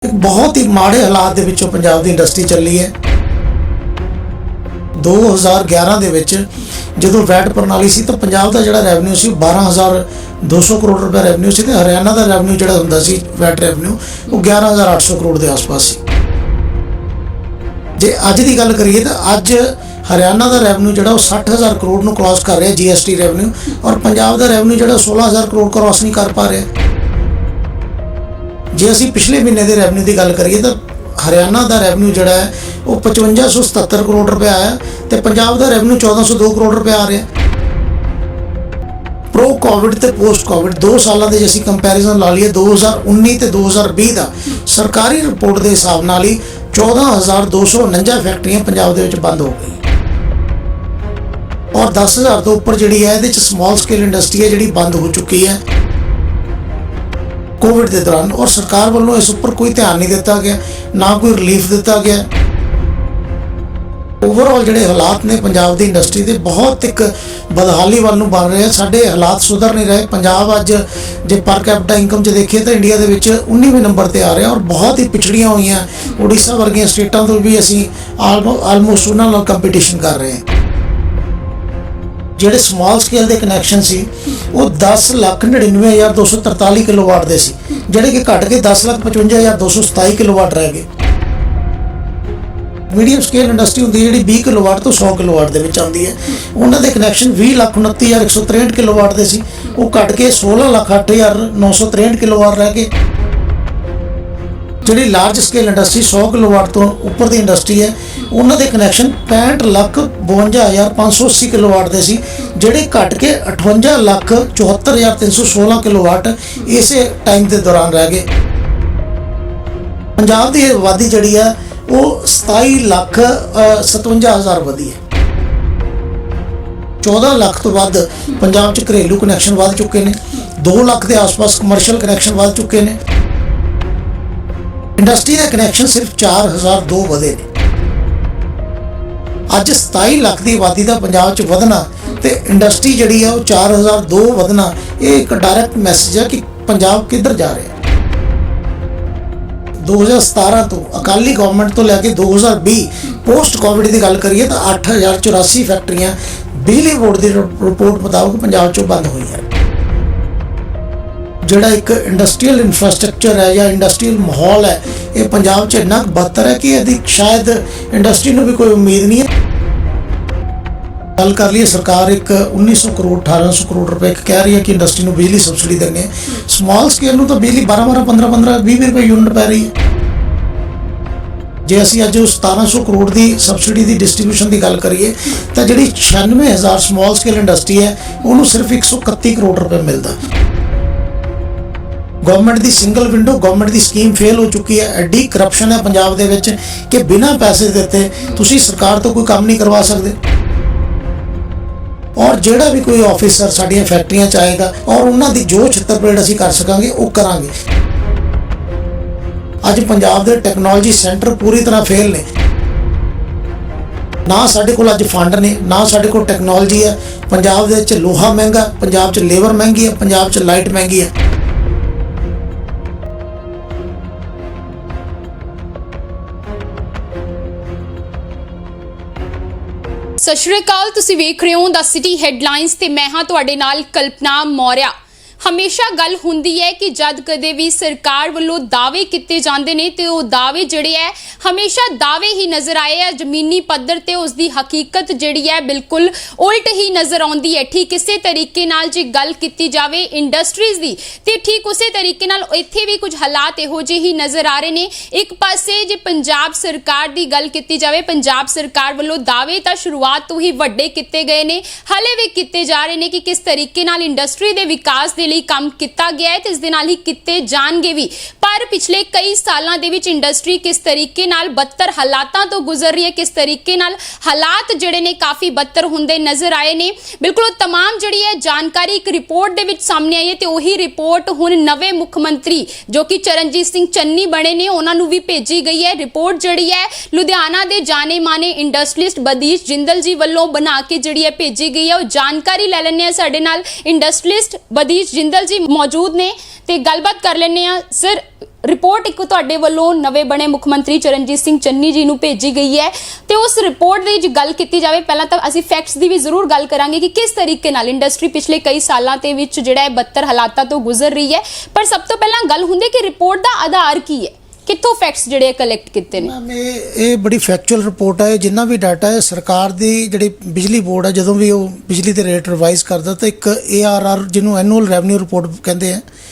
एक बहुत ही माड़े हालात ਦੇ ਵਿੱਚੋਂ ਪੰਜਾਬ ਦੀ ਇੰਡਸਟਰੀ ਚੱਲੀ ਹੈ। 2011 ਦੇ ਵਿੱਚ ਜਦੋਂ ਵੈਟ ਪ੍ਰਣਾਲੀ ਸੀ ਤਾਂ ਪੰਜਾਬ ਦਾ ਜਿਹੜਾ ਰੈਵਨਿਊ ਸੀ 12,200 ਕਰੋੜ ਰੁਪਏ ਰੈਵਨਿਊ ਸੀ ਤੇ ਹਰਿਆਣਾ ਦਾ ਰੈਵਨਿਊ ਜਿਹੜਾ ਹੁੰਦਾ ਸੀ ਵੈਟ ਰੈਵਨਿਊ ਉਹ 11,800 ਕਰੋੜ ਦੇ ਆਸ-ਪਾਸ ਸੀ। ਜੇ ਅੱਜ ਦੀ ਗੱਲ ਕਰੀਏ ਤਾਂ ਅੱਜ ਹਰਿਆਣਾ ਦਾ ਰੈਵਨਿਊ ਜਿਹੜਾ ਉਹ 60,000 ਕਰੋੜ ਨੂੰ ਕ੍ਰਾਸ ਕਰ ਰਿਹਾ GST ਰੈਵਨਿਊ, ਔਰ ਪੰਜਾਬ ਦਾ ਰੈਵਨਿਊ ਜਿਹੜਾ 16,000 ਕਰੋੜ ਕ੍ਰਾਸ ਨਹੀਂ ਕਰ ਪਾ ਰਿਹਾ। ਜੇ ਅਸੀਂ ਪਿਛਲੇ ਮਹੀਨੇ ਦੇ ਰੈਵਨਿਊ ਦੀ ਗੱਲ ਕਰੀਏ ਤਾਂ ਹਰਿਆਣਾ ਦਾ ਰੈਵਨਿਊ ਜਿਹੜਾ ਹੈ ਉਹ 5577 ਕਰੋੜ ਰੁਪਏ ਆਇਆ ਤੇ ਪੰਜਾਬ ਦਾ ਰੈਵਨਿਊ 1402 ਕਰੋੜ ਰੁਪਏ ਆ ਰਿਹਾ। ਪ੍ਰੋ ਕੋਵਿਡ ਤੇ ਪੋਸਟ ਕੋਵਿਡ 2 ਸਾਲਾਂ ਦੇ ਜੇ ਅਸੀਂ ਕੰਪੈਰੀਜ਼ਨ ਲਾ ਲਈਏ 2019 ਤੇ 2020 ਦਾ ਸਰਕਾਰੀ ਰਿਪੋਰਟ ਦੇ ਹਿਸਾਬ ਨਾਲ ਹੀ 14,249 ਫੈਕਟਰੀਆਂ ਪੰਜਾਬ ਦੇ ਵਿੱਚ ਬੰਦ ਹੋ ਗਈਆਂ ਔਰ 10,000 ਤੋਂ ਉੱਪਰ ਜਿਹੜੀ ਹੈ ਇਹਦੇ ਚ ਸਮਾਲ ਸਕੇਲ ਇੰਡਸਟਰੀ ਹੈ ਜਿਹੜੀ ਬੰਦ ਹੋ ਚੁੱਕੀ ਹੈ कोविड के दौरान। और सरकार वालों इस उपर कोई ध्यान नहीं दिता गया, ना कोई रिलीफ दिता गया। ओवरऑल जिहड़े हालात ने पंजाब की इंडस्ट्री के बहुत एक बदहाली वाल बन रहे हैं। साडे हालात सुधर नहीं रहे। पंजाब अज जे पर कैपिटा इनकम च देखिए तो इंडिया के 19वें नंबर पर आ रहा और बहुत ही पिछड़ियां हुई हैं। उड़ीसा वर्गियां स्टेटां तो भी असीं आलमोस्ट उन्हां नाल कंपीटिशन कर रहे हैं। ਜਿਹੜੇ ਸਮਾਲ ਸਕੇਲ ਦੇ ਕਨੈਕਸ਼ਨ ਸੀ ਉਹ 10,99,243 ਕਿਲੋਵਾਟ ਦੇ ਸੀ, ਜਿਹੜੇ ਕਿ ਘਟ ਕੇ 10,55,227 ਕਿਲੋਵਾਟ ਰਹਿ ਗਏ। ਮੀਡੀਅਮ ਸਕੇਲ ਇੰਡਸਟਰੀ ਹੁੰਦੀ ਜਿਹੜੀ 20 ਕਿਲੋਵਾਟ ਤੋਂ 100 ਕਿਲੋਵਾਟ ਦੇ ਵਿੱਚ ਆਉਂਦੀ ਹੈ, ਉਹਨਾਂ ਦੇ ਕਨੈਕਸ਼ਨ 20,29,163 ਕਿਲੋਵਾਟ ਦੇ ਸੀ, ਉਹ ਘਟ ਕੇ 16,08,963 ਕਿਲੋਵਾਟ ਰਹਿ ਗਏ। ਜਿਹੜੀ ਲਾਰਜ ਸਕੇਲ ਇੰਡਸਟਰੀ 100 ਕਿਲੋਵਾਟ ਤੋਂ ਉੱਪਰ ਦੀ ਇੰਡਸਟਰੀ ਹੈ ਉਹਨਾਂ ਦੇ ਕਨੈਕਸ਼ਨ 65,52,580 ਕਿਲੋਵਾਟ ਦੇ ਸੀ, ਜਿਹੜੇ ਘਟ ਕੇ 58,74,316 ਕਿਲੋਵਾਟ ਇਸੇ ਟਾਈਮ ਦੇ ਦੌਰਾਨ ਰਹਿ ਗਏ। ਪੰਜਾਬ ਦੀ ਆਬਾਦੀ ਜਿਹੜੀ ਹੈ ਉਹ 27,57,000 ਵਧੀ ਹੈ। 14 ਲੱਖ ਤੋਂ ਵੱਧ ਪੰਜਾਬ 'ਚ ਘਰੇਲੂ ਕਨੈਕਸ਼ਨ ਵੱਧ ਚੁੱਕੇ ਨੇ, 2 ਲੱਖ ਦੇ ਆਸ-ਪਾਸ ਕਮਰਸ਼ੀਅਲ ਕਨੈਕਸ਼ਨ ਵੱਧ ਚੁੱਕੇ ਨੇ। ਇੰਡਸਟਰੀ ਦੇ ਕਨੈਕਸ਼ਨ ਸਿਰਫ 4,002 ਵਧੇ ਨੇ। ਅੱਜ 27 ਲੱਖ ਦੀ ਆਬਾਦੀ ਦਾ ਪੰਜਾਬ 'ਚ ਵਧਣਾ ਤੇ ਇੰਡਸਟਰੀ ਜਿਹੜੀ ਹੈ ਉਹ 4,002 ਵਧਣਾ, ਇਹ ਇੱਕ ਡਾਇਰੈਕਟ ਮੈਸੇਜ ਹੈ ਕਿ ਪੰਜਾਬ ਕਿੱਧਰ ਜਾ ਰਿਹਾ। 2017 ਤੋਂ ਅਕਾਲੀ ਗਵਰਨਮੈਂਟ ਤੋਂ ਲੈ ਕੇ 2020 ਪੋਸਟ ਕੋਵਿਡ ਦੀ ਗੱਲ ਕਰੀਏ ਤਾਂ 8,084 ਫੈਕਟਰੀਆਂ ਬਿਜਲੀ ਬੋਰਡ ਦੀ ਰਿਪੋਰਟ ਮੁਤਾਬਕ ਪੰਜਾਬ 'ਚੋਂ ਬੰਦ ਹੋਈਆਂ। ਜਿਹੜਾ ਇੱਕ ਇੰਡਸਟਰੀਅਲ ਇਨਫਰਾਸਟ੍ਰਕਚਰ ਹੈ ਜਾਂ ਇੰਡਸਟਰੀਅਲ ਮਾਹੌਲ ਹੈ ਇਹ ਪੰਜਾਬ 'ਚ ਇੰਨਾ ਬਦਤਰ ਹੈ ਕਿ ਇਹਦੀ ਸ਼ਾਇਦ ਇੰਡਸਟਰੀ ਨੂੰ ਵੀ ਕੋਈ ਉਮੀਦ ਨਹੀਂ ਹੈ। ਗੱਲ ਕਰ ਲਈਏ ਸਰਕਾਰ ਇੱਕ 1900 ਕਰੋੜ 1800 ਕਰੋੜ ਰੁਪਏ ਕਹਿ ਰਹੀ ਹੈ ਕਿ ਇੰਡਸਟਰੀ ਨੂੰ ਬਿਜਲੀ ਸਬਸਿਡੀ ਦੇਣੀ ਹੈ। ਸਮਾਲ ਸਕੇਲ ਨੂੰ ਤਾਂ ਬਿਜਲੀ 12-12 15-15 20 ਰੁਪਏ ਯੂਨਿਟ ਪੈ ਰਹੀ ਹੈ। ਜੇ ਅਸੀਂ ਅੱਜ 1700 ਕਰੋੜ ਦੀ ਸਬਸਿਡੀ ਦੀ ਡਿਸਟ੍ਰੀਬਿਊਸ਼ਨ ਦੀ ਗੱਲ ਕਰੀਏ ਤਾਂ ਜਿਹੜੀ 96,000 ਸਮਾਲ ਸਕੇਲ ਇੰਡਸਟਰੀ ਹੈ ਉਹਨੂੰ ਸਿਰਫ 131 ਕਰੋੜ ਰੁਪਏ ਮਿਲਦਾ। ਗਵਰਨਮੈਂਟ ਦੀ ਸਿੰਗਲ ਵਿੰਡੋ, ਗਵਰਨਮੈਂਟ ਦੀ ਸਕੀਮ ਫੇਲ ਹੋ ਚੁੱਕੀ ਹੈ। ਐਡੀ ਕਰਪਸ਼ਨ ਹੈ ਪੰਜਾਬ ਦੇ ਵਿੱਚ ਕਿ ਬਿਨਾਂ ਪੈਸੇ ਦਿੱਤੇ ਤੁਸੀਂ ਸਰਕਾਰ ਤੋਂ ਕੋਈ ਕੰਮ ਨਹੀਂ ਕਰਵਾ ਸਕਦੇ। ਔਰ ਜਿਹੜਾ ਵੀ ਕੋਈ ਆਫਿਸਰ ਸਾਡੀਆਂ ਫੈਕਟਰੀਆਂ 'ਚ ਆਏਗਾ ਔਰ ਉਹਨਾਂ ਦੀ ਜੋ ਛਿੱਤਰਪਰੇਡ ਅਸੀਂ ਕਰ ਸਕਾਂਗੇ ਉਹ ਕਰਾਂਗੇ। ਅੱਜ ਪੰਜਾਬ ਦੇ ਟੈਕਨੋਲੋਜੀ ਸੈਂਟਰ ਪੂਰੀ ਤਰ੍ਹਾਂ ਫੇਲ ਨੇ। ਨਾ ਸਾਡੇ ਕੋਲ ਅੱਜ ਫੰਡ ਨੇ, ਨਾ ਸਾਡੇ ਕੋਲ ਟੈਕਨੋਲੋਜੀ ਹੈ। ਪੰਜਾਬ ਦੇ ਵਿੱਚ ਲੋਹਾ ਮਹਿੰਗਾ, ਪੰਜਾਬ 'ਚ ਲੇਬਰ ਮਹਿੰਗੀ ਹੈ, ਪੰਜਾਬ 'ਚ ਲਾਈਟ ਮਹਿੰਗੀ ਹੈ। ਸਤਿ ਸ਼੍ਰੀ ਅਕਾਲ, ਤੁਸੀਂ ਵੇਖ ਰਹੇ ਹੋ ਦਾ ਸਿਟੀ ਹੈਡਲਾਈਨਸ ਤੇ ਮੈਂ ਹਾਂ ਤੁਹਾਡੇ ਨਾਲ ਕਲਪਨਾ ਮੌਰਿਆ। ਹਮੇਸ਼ਾ ਗੱਲ ਹੁੰਦੀ ਹੈ ਕਿ ਜਦ ਕਦੇ ਵੀ ਸਰਕਾਰ ਵੱਲੋਂ ਦਾਅਵੇ ਕੀਤੇ ਜਾਂਦੇ ਨੇ ਤੇ ਉਹ ਦਾਅਵੇ ਜਿਹੜੇ ਹੈ ਹਮੇਸ਼ਾ ਦਾਅਵੇ ਹੀ ਨਜ਼ਰ ਆਏ ਆ। ਜ਼ਮੀਨੀ ਪੱਧਰ ਤੇ ਉਸ ਦੀ ਹਕੀਕਤ ਜਿਹੜੀ ਹੈ ਬਿਲਕੁਲ ਉਲਟ ਹੀ ਨਜ਼ਰ ਆਉਂਦੀ ਹੈ। ਠੀਕ ਇਸੇ ਤਰੀਕੇ ਨਾਲ ਜੇ ਗੱਲ ਕੀਤੀ ਜਾਵੇ ਇੰਡਸਟਰੀਜ਼ ਦੀ ਤੇ ਠੀਕ ਉਸੇ ਤਰੀਕੇ ਨਾਲ ਇੱਥੇ ਵੀ ਕੁਝ ਹਾਲਾਤ ਇਹੋ ਜਿਹੇ ਹੀ ਨਜ਼ਰ ਆ ਰਹੇ ਨੇ। ਇੱਕ ਪਾਸੇ ਜੇ ਪੰਜਾਬ ਸਰਕਾਰ ਦੀ ਗੱਲ ਕੀਤੀ ਜਾਵੇ, ਪੰਜਾਬ ਸਰਕਾਰ ਵੱਲੋਂ ਦਾਅਵੇ ਤਾਂ ਸ਼ੁਰੂਆਤ ਤੋਂ ਹੀ ਵੱਡੇ ਕੀਤੇ ਗਏ ਨੇ, ਹਾਲੇ ਵੀ ਕੀਤੇ ਜਾ ਰਹੇ ਨੇ ਕਿ ਕਿਸ ਤਰੀਕੇ ਨਾਲ ਇੰਡਸਟਰੀ ਦੇ ਵਿਕਾਸ ਦੇ ਲਈ ਕੰਮ ਕੀਤਾ ਗਿਆ ਹੈ ਤੇ ਇਸ ਦੇ ਨਾਲ ਹੀ ਕੀਤੇ ਜਾਣਗੇ ਵੀ। ਪਰ ਪਿਛਲੇ ਕਈ ਸਾਲਾਂ ਦੇ ਵਿੱਚ ਇੰਡਸਟਰੀ ਕਿਸ ਤਰੀਕੇ ਨਾਲ ਬੱਤਰ ਹਾਲਾਤਾਂ ਤੋਂ ਗੁਜ਼ਰ ਰਹੀ ਹੈ, ਕਿਸ ਤਰੀਕੇ ਨਾਲ ਹਾਲਾਤ ਜਿਹੜੇ ਨੇ ਕਾਫੀ ਬੱਤਰ ਹੁੰਦੇ ਨਜ਼ਰ ਆਏ ਨੇ। ਬਿਲਕੁਲ ਉਹ तमाम ਜਿਹੜੀ ਹੈ ਜਾਣਕਾਰੀ ਇੱਕ ਰਿਪੋਰਟ ਦੇ ਵਿੱਚ ਸਾਹਮਣੇ ਆਈ ਹੈ ਤੇ ਉਹੀ ਰਿਪੋਰਟ ਹੁਣ ਨਵੇਂ ਮੁੱਖ ਮੰਤਰੀ ਜੋ ਕਿ ਚਰਨਜੀਤ ਸਿੰਘ ਚੰਨੀ ਬਣੇ ਨੇ ਉਹਨਾਂ ਨੂੰ ਵੀ ਭੇਜੀ ਗਈ ਹੈ। ਰਿਪੋਰਟ ਜਿਹੜੀ ਹੈ ਲੁਧਿਆਣਾ ਦੇ ਜਾਣੇ ਮਾਨੇ ਇੰਡਸਟਰੀਲਿਸਟ ਬਦੀਸ਼ ਜਿੰਦਲ ਜੀ ਵੱਲੋਂ ਬਣਾ ਕੇ ਜਿਹੜੀ ਹੈ ਭੇਜੀ ਗਈ ਹੈ। ਉਹ ਜਾਣਕਾਰੀ ਲੈ ਲੈਣੇ ਆ, ਸਾਡੇ ਨਾਲ ਇੰਡਸਟਰੀਲਿਸਟ ਬਦੀਸ਼ ਜਿੰਦਲ जी मौजूद ने ते गलबात कर लेने सर। ਰਿਪੋਰਟ ਇੱਕ ਤੁਹਾਡੇ ਵੱਲੋਂ ਨਵੇਂ ਬਣੇ ਮੁੱਖ ਮੰਤਰੀ ਚਰਨਜੀਤ ਸਿੰਘ ਚੰਨੀ ਜੀ ਨੂੰ ਭੇਜੀ ਗਈ ਹੈ ਤੇ ਉਸ ਰਿਪੋਰਟ ਦੀ ਜੇ ਗੱਲ ਕੀਤੀ ਜਾਵੇ, ਪਹਿਲਾਂ ਤਾਂ ਅਸੀਂ ਫੈਕਟਸ ਦੀ ਵੀ ਜ਼ਰੂਰ ਗੱਲ ਕਰਾਂਗੇ ਕਿ ਕਿਸ ਤਰੀਕੇ ਨਾਲ ਇੰਡਸਟਰੀ ਪਿਛਲੇ ਕਈ ਸਾਲਾਂ ਦੇ ਵਿੱਚ ਜਿਹੜਾ ਹੈ ਬੱਤਰ ਹਾਲਾਤਾਂ ਤੋਂ ਗੁਜ਼ਰ ਰਹੀ ਹੈ। ਪਰ ਸਭ ਤੋਂ ਪਹਿਲਾਂ ਗੱਲ ਹੁੰਦੀ ਹੈ ਕਿ ਰਿਪੋਰਟ ਦਾ ਆਧਾਰ ਕੀ ਹੈ, ਕਿੱਥੋਂ ਫੈਕਟਸ ਜਿਹੜੇ ਕਲੈਕਟ ਕੀਤੇ ਨੇ। ਮੈਮ ਇਹ ਬੜੀ ਫੈਕਚੁਅਲ ਰਿਪੋਰਟ ਹੈ। ਜਿੰਨਾ ਵੀ ਡਾਟਾ ਹੈ ਸਰਕਾਰ ਦੀ ਜਿਹੜੀ ਬਿਜਲੀ ਬੋਰਡ ਹੈ, ਜਦੋਂ ਵੀ ਉਹ ਬਿਜਲੀ ਦੇ ਰੇਟ ਰਿਵਾਈਜ਼ ਕਰਦਾ ਤਾਂ ਇੱਕ ARR ਜਿਹਨੂੰ ਐਨੂਅਲ ਰੈਵਨਿਊ ਰਿਪੋਰਟ ਕਹਿੰਦੇ ਆ,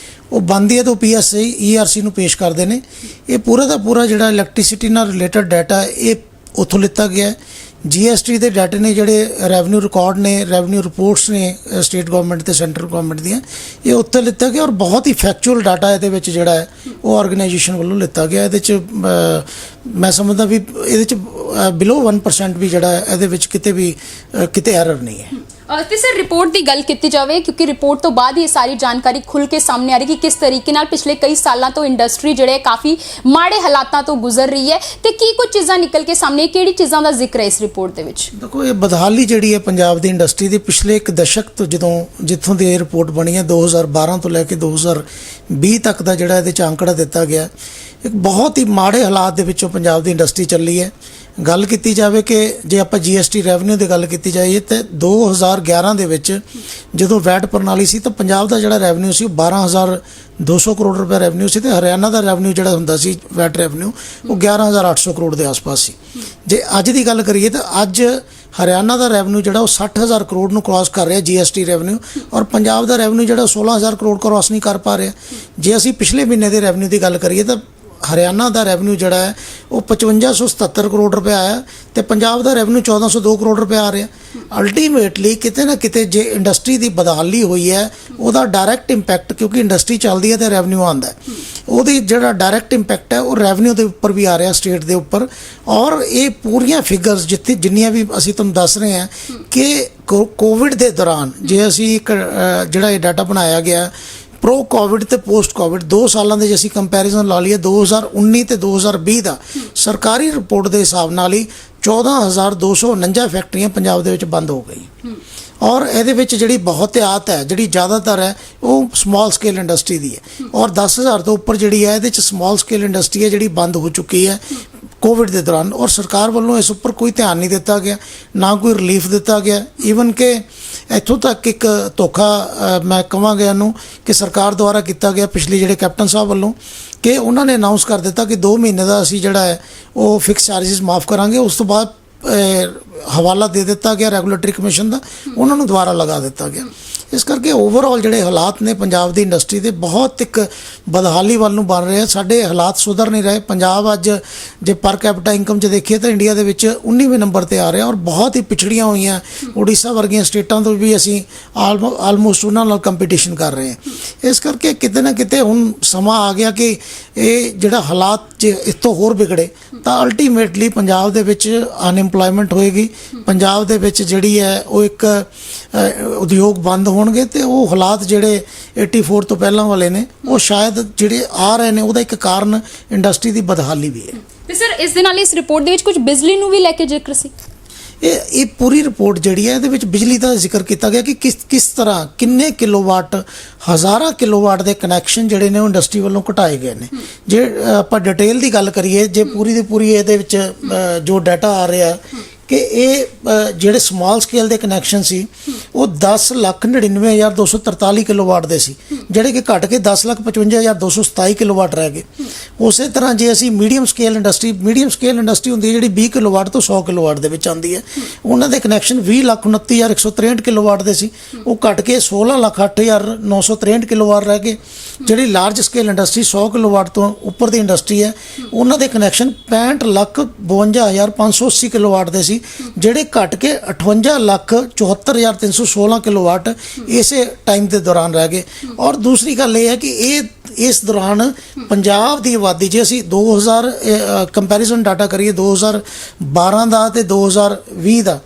ਉਹ ਬਣਦੀ ਹੈ ਤਾਂ PSI ERC ਨੂੰ ਪੇਸ਼ ਕਰਦੇ ਨੇ। ਇਹ ਪੂਰਾ ਦਾ ਪੂਰਾ ਜਿਹੜਾ ਇਲੈਕਟ੍ਰਿਸਿਟੀ ਨਾਲ ਰਿਲੇਟਡ ਡਾਟਾ ਇਹ ਉੱਥੋਂ ਲਿੱਤਾ ਗਿਆ ਹੈ। GST ਦੇ ਡਾਟੇ ਨੇ, ਜਿਹੜੇ ਰੈਵਨਿਊ ਰਿਕਾਰਡ ਨੇ, ਰੈਵਨਿਊ ਰਿਪੋਰਟਸ ਨੇ ਸਟੇਟ ਗਵਰਨਮੈਂਟ ਤੇ ਸੈਂਟਰਲ ਗਵਰਨਮੈਂਟ ਦੀਆਂ, ਇਹ ਉੱਥੇ ਲਿੱਤਾ ਗਿਆ ਔਰ ਬਹੁਤ ਹੀ ਫੈਕਚੁਅਲ ਡਾਟਾ ਇਹਦੇ ਵਿੱਚ ਜਿਹੜਾ ਹੈ ਉਹ ਆਰਗੇਨਾਈਜੇਸ਼ਨ ਵੱਲੋਂ ਲਿੱਤਾ ਗਿਆ। ਇਹਦੇ 'ਚ ਮੈਂ ਸਮਝਦਾ ਵੀ ਇਹਦੇ 'ਚ ਬਿਲੋ 1% ਵੀ ਜਿਹੜਾ ਹੈ ਇਹਦੇ ਵਿੱਚ ਕਿਤੇ ਐਰਰ ਨਹੀਂ ਹੈ। ਤੇ ਸਰ ਰਿਪੋਰਟ ਦੀ ਗੱਲ ਕੀਤੀ ਜਾਵੇ, ਕਿਉਂਕਿ ਰਿਪੋਰਟ ਤੋਂ ਬਾਅਦ ਇਹ ਸਾਰੀ ਜਾਣਕਾਰੀ ਖੁੱਲ ਕੇ ਸਾਹਮਣੇ ਆ ਰਹੀ ਕਿ ਕਿਸ ਤਰੀਕੇ ਨਾਲ ਪਿਛਲੇ ਕਈ ਸਾਲਾਂ ਤੋਂ ਇੰਡਸਟਰੀ ਜਿਹੜੇ ਕਾਫੀ ਮਾੜੇ ਹਾਲਾਤਾਂ ਤੋਂ ਗੁਜ਼ਰ ਰਹੀ ਹੈ ਤੇ ਕੀ ਕੁਝ ਚੀਜ਼ਾਂ ਨਿਕਲ ਕੇ ਸਾਹਮਣੇ, ਕਿਹੜੀ ਚੀਜ਼ਾਂ ਦਾ ਜ਼ਿਕਰ ਹੈ ਇਸ ਰਿਪੋਰਟ ਦੇ ਵਿੱਚ। ਦੇਖੋ, ਇਹ ਬਦਹਾਲੀ ਜਿਹੜੀ ਹੈ ਪੰਜਾਬ ਦੀ ਇੰਡਸਟਰੀ ਦੀ ਪਿਛਲੇ ਇੱਕ ਦਸ਼ਕ ਤੋਂ ਜਿੱਥੋਂ ਦੀ ਇਹ ਰਿਪੋਰਟ ਬਣੀ ਹੈ, 2012 ਤੋਂ ਲੈ ਕੇ 2020 ਤੱਕ ਦਾ ਜਿਹੜਾ ਇਹਦੇ 'ਚ ਅੰਕੜਾ ਦਿੱਤਾ ਗਿਆ, ਇੱਕ ਬਹੁਤ ਹੀ ਮਾੜੇ ਹਾਲਾਤ ਦੇ ਵਿੱਚੋਂ ਪੰਜਾਬ ਦੀ ਇੰਡਸਟਰੀ ਚੱਲੀ ਹੈ। ਗੱਲ ਕੀਤੀ ਜਾਵੇ ਕਿ ਜੇ ਆਪਾਂ GST ਰੈਵਨਿਊ ਦੀ ਗੱਲ ਕੀਤੀ ਜਾਈਏ ਤਾਂ 2011 ਦੇ ਵਿੱਚ ਜਦੋਂ ਵੈਟ ਪ੍ਰਣਾਲੀ ਸੀ ਤਾਂ ਪੰਜਾਬ ਦਾ ਜਿਹੜਾ ਰੈਵਨਿਊ ਸੀ ਉਹ 12,200 ਕਰੋੜ ਰੁਪਏ ਰੈਵਨਿਊ ਸੀ ਤੇ ਹਰਿਆਣਾ ਦਾ ਰੈਵਨਿਊ ਜਿਹੜਾ ਹੁੰਦਾ ਸੀ ਵੈਟ ਰੈਵਨਿਊ ਉਹ 11,800 ਕਰੋੜ ਦੇ ਆਸ-ਪਾਸ ਸੀ। ਜੇ ਅੱਜ ਦੀ ਗੱਲ ਕਰੀਏ ਤਾਂ ਅੱਜ ਹਰਿਆਣਾ ਦਾ ਰੈਵਨਿਊ ਜਿਹੜਾ ਉਹ 60,000 ਕਰੋੜ ਨੂੰ ਕ੍ਰਾਸ ਕਰ ਰਿਹਾ GST ਰੈਵਨਿਊ, ਔਰ ਪੰਜਾਬ ਦਾ ਰੈਵਨਿਊ ਜਿਹੜਾ 16,000 ਕਰੋੜ ਕ੍ਰਾਸ ਨਹੀਂ ਕਰ ਪਾ ਰਿਹਾ। ਜੇ ਅਸੀਂ ਪਿਛਲੇ ਮਹੀਨੇ ਦੇ ਰੈਵਨਿਊ ਦੀ ਗੱਲ ਕਰੀਏ ਤਾਂ ਹਰਿਆਣਾ ਦਾ ਰੈਵਨਿਊ ਜਿਹੜਾ ਹੈ ਉਹ 5577 ਕਰੋੜ ਰੁਪਏ ਆਇਆ ਤੇ ਪੰਜਾਬ ਦਾ ਰੈਵਨਿਊ 1402 ਕਰੋੜ ਰੁਪਏ ਆ ਰਿਹਾ। ਅਲਟੀਮੇਟਲੀ ਕਿਤੇ ਨਾ ਕਿਤੇ ਜੇ ਇੰਡਸਟਰੀ ਦੀ ਬਦਹਾਲੀ ਹੋਈ ਹੈ ਉਹਦਾ ਡਾਇਰੈਕਟ ਇੰਪੈਕਟ, ਕਿਉਂਕਿ ਇੰਡਸਟਰੀ ਚੱਲਦੀ ਹੈ ਤੇ ਰੈਵਨਿਊ ਆਉਂਦਾ, ਉਹਦੀ ਜਿਹੜਾ ਡਾਇਰੈਕਟ ਇੰਪੈਕਟ ਹੈ ਉਹ ਰੈਵਨਿਊ ਦੇ ਉੱਪਰ ਵੀ ਆ ਰਿਹਾ, ਸਟੇਟ ਦੇ ਉੱਪਰ। ਔਰ ਇਹ ਪੂਰੀਆਂ ਫਿਗਰਸ ਜਿੰਨੀਆਂ ਵੀ ਅਸੀਂ ਤੁਹਾਨੂੰ ਦੱਸ ਰਹੇ ਹਾਂ ਕਿ ਕੋਵਿਡ ਦੇ ਦੌਰਾਨ ਜੇ ਅਸੀਂ ਇੱਕ ਜਿਹੜਾ ਇਹ ਡਾਟਾ ਬਣਾਇਆ ਗਿਆ ਪ੍ਰੋ ਕੋਵਿਡ ਤੇ ਪੋਸਟ ਕੋਵਿਡ 2 ਸਾਲਾਂ ਦੇ ਜੇ ਅਸੀਂ ਕੰਪੈਰੀਜ਼ਨ ਲਾ ਲਈਏ 2019 ਤੇ 2020 ਦਾ, ਸਰਕਾਰੀ ਰਿਪੋਰਟ ਦੇ ਹਿਸਾਬ ਨਾਲ ਹੀ 14,249 ਫੈਕਟਰੀਆਂ ਪੰਜਾਬ ਦੇ ਵਿੱਚ ਬੰਦ ਹੋ ਗਈ। ਔਰ ਇਹਦੇ ਵਿੱਚ ਜਿਹੜੀ ਬਹੁਤਿਆਤ ਹੈ, ਜਿਹੜੀ ਜ਼ਿਆਦਾਤਰ ਹੈ ਉਹ ਸਮਾਲ ਸਕੇਲ ਇੰਡਸਟਰੀ ਦੀ ਹੈ ਔਰ 10,000 ਤੋਂ ਉੱਪਰ ਜਿਹੜੀ ਹੈ ਇਹਦੇ 'ਚ ਸਮਾਲ ਸਕੇਲ ਇੰਡਸਟਰੀ ਹੈ ਜਿਹੜੀ ਬੰਦ ਹੋ ਚੁੱਕੀ ਹੈ ਕੋਵਿਡ ਦੇ ਦੌਰਾਨ। ਔਰ ਸਰਕਾਰ ਵੱਲੋਂ ਇਸ ਉੱਪਰ ਕੋਈ ਧਿਆਨ ਨਹੀਂ ਦਿੱਤਾ ਗਿਆ, ਨਾ ਕੋਈ ਰਿਲੀਫ ਦਿੱਤਾ ਗਿਆ। ਈਵਨ ਕਿ ਇੱਥੋਂ ਤੱਕ ਇੱਕ ਧੋਖਾ ਮੈਂ ਕਹਾਂਗਾ ਇਹਨੂੰ ਕਿ ਸਰਕਾਰ ਦੁਆਰਾ ਕੀਤਾ ਗਿਆ ਪਿਛਲੇ ਜਿਹੜੇ ਕੈਪਟਨ ਸਾਹਿਬ ਵੱਲੋਂ, ਕਿ ਉਹਨਾਂ ਨੇ ਅਨਾਉਂਸ ਕਰ ਦਿੱਤਾ ਕਿ 2 ਮਹੀਨੇ ਦਾ ਅਸੀਂ ਜਿਹੜਾ ਹੈ ਉਹ ਫਿਕਸ ਚਾਰजेस ਮਾਫ ਕਰਾਂਗੇ। ਉਸ ਤੋਂ ਬਾਅਦ ਹਵਾਲਾ ਦੇ ਦਿੱਤਾ ਗਿਆ ਰੈਗੂਲੇਟਰੀ ਕਮਿਸ਼ਨ ਦਾ, ਉਹਨਾਂ ਨੂੰ ਦੁਬਾਰਾ ਲਗਾ ਦਿੱਤਾ ਗਿਆ। ਇਸ ਕਰਕੇ ਓਵਰਆਲ ਜਿਹੜੇ ਹਾਲਾਤ ਨੇ ਪੰਜਾਬ ਦੀ ਇੰਡਸਟਰੀ ਦੇ ਬਹੁਤ ਇੱਕ ਬਦਹਾਲੀ ਵੱਲ ਨੂੰ ਬਣ ਰਹੇ ਆ। ਸਾਡੇ ਹਾਲਾਤ ਸੁਧਰ ਨਹੀਂ ਰਹੇ। ਪੰਜਾਬ ਅੱਜ ਜੇ ਪਰ ਕੈਪੀਟਾ ਇਨਕਮ 'ਚ ਦੇਖੀਏ ਤਾਂ ਇੰਡੀਆ ਦੇ ਵਿੱਚ 19ਵੇਂ ਨੰਬਰ ਤੇ ਆ ਰਿਹਾ ਔਰ ਬਹੁਤ ਹੀ ਪਿਛੜੀਆਂ ਹੋਈਆਂ ਉੜੀਸਾ ਵਰਗੀਆਂ ਸਟੇਟਾਂ ਤੋਂ ਵੀ ਅਸੀਂ ਆਲਮੋਸਟ ਉਹਨਾਂ ਨਾਲ ਕੰਪੀਟੀਸ਼ਨ ਕਰ ਰਹੇ ਹਾਂ। ਇਸ ਕਰਕੇ ਕਿਤੇ ਨਾ ਕਿਤੇ ਹੁਣ ਸਮਾਂ ਆ ਗਿਆ ਕਿ ਇਹ ਜਿਹੜਾ ਹਾਲਾਤ ਜੇ ਇਸ ਤੋਂ ਹੋਰ ਵਿਗੜੇ ਤਾਂ ਅਲਟੀਮੇਟਲੀ ਪੰਜਾਬ ਦੇ ਵਿੱਚ ਅਨਇੰਪਲੋਇਮੈਂਟ ਹੋਏਗੀ, ਪੰਜਾਬ ਦੇ ਵਿੱਚ ਜਿਹੜੀ ਹੈ ਉਹ ਇੱਕ ਉਦਯੋਗ ਬੰਦ ਹੋਣਗੇ ਤੇ ਉਹ ਹਾਲਾਤ ਜਿਹੜੇ 84 ਤੋਂ ਪਹਿਲਾਂ ਵਾਲੇ ਨੇ ਉਹ ਸ਼ਾਇਦ ਜਿਹੜੇ ਆ ਰਹੇ ਨੇ ਉਹਦਾ ਇੱਕ ਕਾਰਨ ਇੰਡਸਟਰੀ ਦੀ ਬਦਹਾਲੀ ਵੀ ਹੈ। ਤੇ ਸਰ ਇਸ ਦੇ ਨਾਲ ਇਸ ਰਿਪੋਰਟ ਦੇ ਵਿੱਚ ਕੁਝ ਬਿਜਲੀ ਨੂੰ ਵੀ ਲੈ ਕੇ ਜ਼ਿਕਰ ਸੀ। ਇਹ ਪੂਰੀ ਰਿਪੋਰਟ ਜਿਹੜੀ ਹੈ ਇਹਦੇ ਵਿੱਚ ਬਿਜਲੀ ਦਾ ਜ਼ਿਕਰ ਕੀਤਾ ਗਿਆ ਕਿ ਕਿਸ ਤਰ੍ਹਾਂ ਕਿੰਨੇ ਕਿਲੋਵਾਟ, ਹਜ਼ਾਰਾਂ ਕਿਲੋਵਾਟ ਦੇ ਕਨੈਕਸ਼ਨ ਜਿਹੜੇ ਨੇ ਉਹ ਇੰਡਸਟਰੀ ਵੱਲੋਂ ਘਟਾਏ ਗਏ ਨੇ। ਜੇ ਆਪਾਂ ਡਿਟੇਲ ਦੀ ਗੱਲ ਕਰੀਏ, ਜੇ ਪੂਰੀ ਦੀ ਪੂਰੀ ਇਹਦੇ ਵਿੱਚ ਜੋ ਡਾਟਾ ਆ ਰਿਹਾ ਕਿ ਇਹ ਜਿਹੜੇ ਸਮਾਲ ਸਕੇਲ ਦੇ ਕਨੈਕਸ਼ਨ ਸੀ ਉਹ 10,99,243 ਕਿਲੋਵਾਟ ਦੇ ਸੀ, ਜਿਹੜੇ ਕਿ ਘਟ ਕੇ 10,55,227 ਕਿਲੋਵਾਟ ਰਹਿ ਗਏ। ਉਸੇ ਤਰ੍ਹਾਂ ਜੇ ਅਸੀਂ ਮੀਡੀਅਮ ਸਕੇਲ ਇੰਡਸਟਰੀ ਹੁੰਦੀ ਹੈ ਜਿਹੜੀ 20 ਕਿਲੋਵਾਟ ਤੋਂ 100 ਕਿਲੋਵਾਟ ਦੇ ਵਿੱਚ ਆਉਂਦੀ ਹੈ, ਉਹਨਾਂ ਦੇ ਕਨੈਕਸ਼ਨ 20,29,163 ਕਿਲੋਵਾਟ ਦੇ ਸੀ, ਉਹ ਘਟ ਕੇ 16,08,963 ਕਿਲੋਵਾਟ ਰਹਿ ਗਏ। ਜਿਹੜੀ ਲਾਰਜ ਸਕੇਲ ਇੰਡਸਟਰੀ 100 ਕਿਲੋਵਾਟ ਤੋਂ ਉੱਪਰ ਦੀ ਇੰਡਸਟਰੀ ਹੈ ਉਹਨਾਂ ਦੇ ਕਨੈਕਸ਼ਨ 65,52,580 ਕਿਲੋਵਾਟ ਦੇ ਸੀ, ਜਿਹੜੇ ਘਟ ਕੇ 58,74,316 ਕਿਲੋਵਾਟ ਇਸੇ ਟਾਈਮ ਦੇ ਦੌਰਾਨ ਰਹਿ ਗਏ। ਔਰ ਦੂਸਰੀ ਗੱਲ ਇਹ ਹੈ ਕਿ ਇਸ ਦੌਰਾਨ ਪੰਜਾਬ ਦੀ ਆਬਾਦੀ, ਜੇ ਅਸੀਂ 2000 ਕੰਪੈਰੀਜ਼ਨ ਡਾਟਾ ਕਰੀਏ 2012 ਦਾ ਤੇ 2020 ਦਾ,